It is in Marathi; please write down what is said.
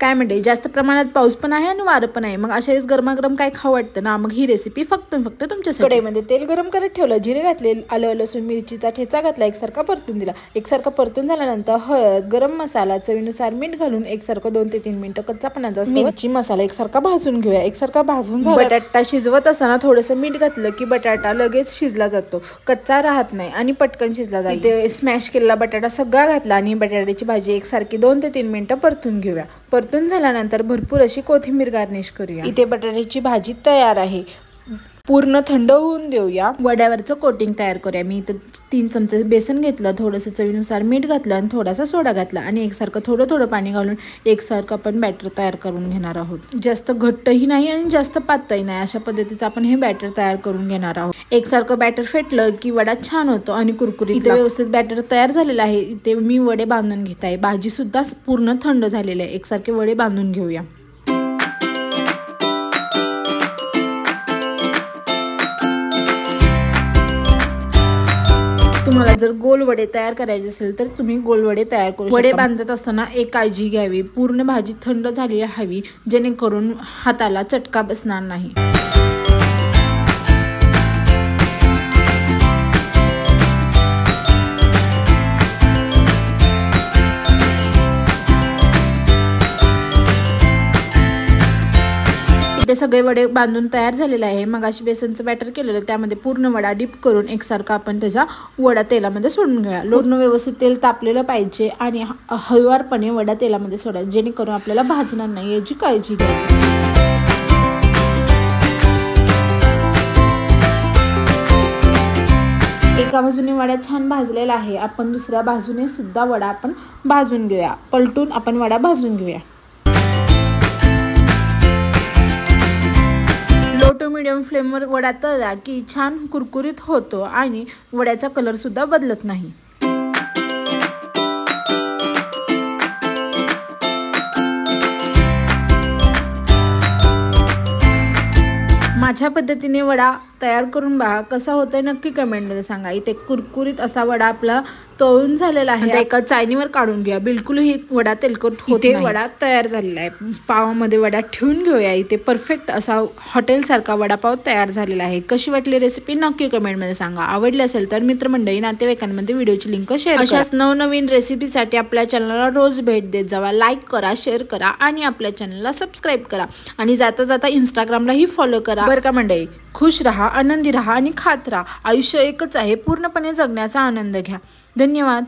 काय म्हणते, जास्त प्रमाणात पाऊस पण आहे आणि वारं पण आहे, मग अशा वेळेस गरमागरम काय खाऊ वाटतं ना, मग ही रेसिपी फक्त तुमच्यासाठी। कढईमध्ये तेल गरम करत ठेवलं, जिरे घातले, आलं लसूण मिरचीचा ठेचा घातला, एकसारखा परतून दिला। एकसारखा परतून झाल्यानंतर हळद, गरम मसाला, चवीनुसार मीठ घालून एकसारखं 2 ते 3 मिनिटं कच्चापणा जास्त मिरची मसाला एकसारखा भाजून घेऊया। एकसारखा भाजून झाला, बटाटा शिजवत असताना थोडंसं मीठ घातलं की बटाटा लगेच शिजला जातो, कच्चा राहत नाही आणि पटकन शिजला जाईल। इथे स्मॅश केलेला बटाटा सगळा घातला आणि बटाट्याची भाजी एकसारखी 2 ते 3 मिनिटं परतून घेऊया। परतून झाल्यानंतर भरपूर अशी कोथिंबीर गार्निश करूया। इथे बटाट्याची भाजी तयार आहे, पूर्ण थंड होऊन देऊया। वड्यावरचं कोटिंग तयार करूया। मी इथं 3 चमचे बेसन घेतलं, थोडंसं चवीनुसार मीठ घातलं आणि थोडासा सोडा घातला आणि एकसारखं थोडं पाणी घालून एकसारखं आपण बॅटर तयार करून घेणार आहोत। जास्त घट्टही नाही आणि जास्त पातळही नाही, अशा पद्धतीचं आपण हे बॅटर तयार करून घेणार आहोत। एकसारखं बॅटर फेटलं की वडा छान होतो आणि कुरकुरीत। इथे व्यवस्थित बॅटर तयार झालेलं आहे। इथे मी वडे बांधून घेत आहे। भाजी सुद्धा पूर्ण थंड झालेली आहे, एकसारखे वडे बांधून घेऊया। तुम्हाला जर गोल वडे तयार करायचे असेल तर तुम्ही गोल वडे तयार करू शकता। वडे बांधत असताना एक काळजी घ्यावी, पूर्ण भाजी थंड झालेली हवी, जेणेकरून हाताला चटका बसणार नाही। ते सगळे वडे बांधून तयार झालेले आहे। मग अशी बेसनचं बॅटर केलेलं, त्यामध्ये पूर्ण वडा डिप करून एकसारखा आपण त्याचा वडा तेलामध्ये सोडून घ्या। पूर्ण व्यवस्थित तेल तापलेलं पाहिजे आणि हळूवारपणे वडा तेलामध्ये सोडा, जेणेकरून आपल्याला भाजणार नाही याची काळजी घ्यावी। एका बाजूने वडा छान भाजलेला आहे, आपण दुसऱ्या बाजूने सुद्धा वडा आपण भाजून घेऊया। पलटून आपण वडा भाजून घेऊया। लो टू मीडियम फ्लेमवर वडा तळला की छान कुरकुरीत होतो आणि वड्याचा कलर सुद्धा बदलत नाही। माझ्या पद्धतीने वडा तयार करून बघा, कसा होतोय नक्की कमेंटमध्ये सांगा। इथे कुरकुरीत असा वडा आपला तळून झालेला आहे। एका चाळणीवर काढून घ्या, बिलकुलही वडा तेलकट होत नाही। वडा तयार झालेला आहे, पावामध्ये वडा ठेवून घेऊया। इथे परफेक्ट असा हॉटेल सारखा वडापाव तयार झालेला आहे। कशी वाटली रेसिपी नक्की कमेंटमध्ये सांगा। आवडली असेल तर मित्रमंडळी नातेवाईकांमध्ये व्हिडिओची लिंक शेअर करा। अशाच नवनवीन रेसिपीसाठी आपल्या चॅनलला रोज भेट देत जावा, लाईक करा, शेअर करा आणि आपल्या चॅनलला सबस्क्राईब करा आणि जाता जाता इंस्टाग्रामलाही फॉलो करा बरं का मंडळी। खुश रहा, आनंदी रहा आणि खात रहा। आयुष्य एकच आहे, पूर्णपणे जगण्याचा आनंद घ्या। धन्यवाद।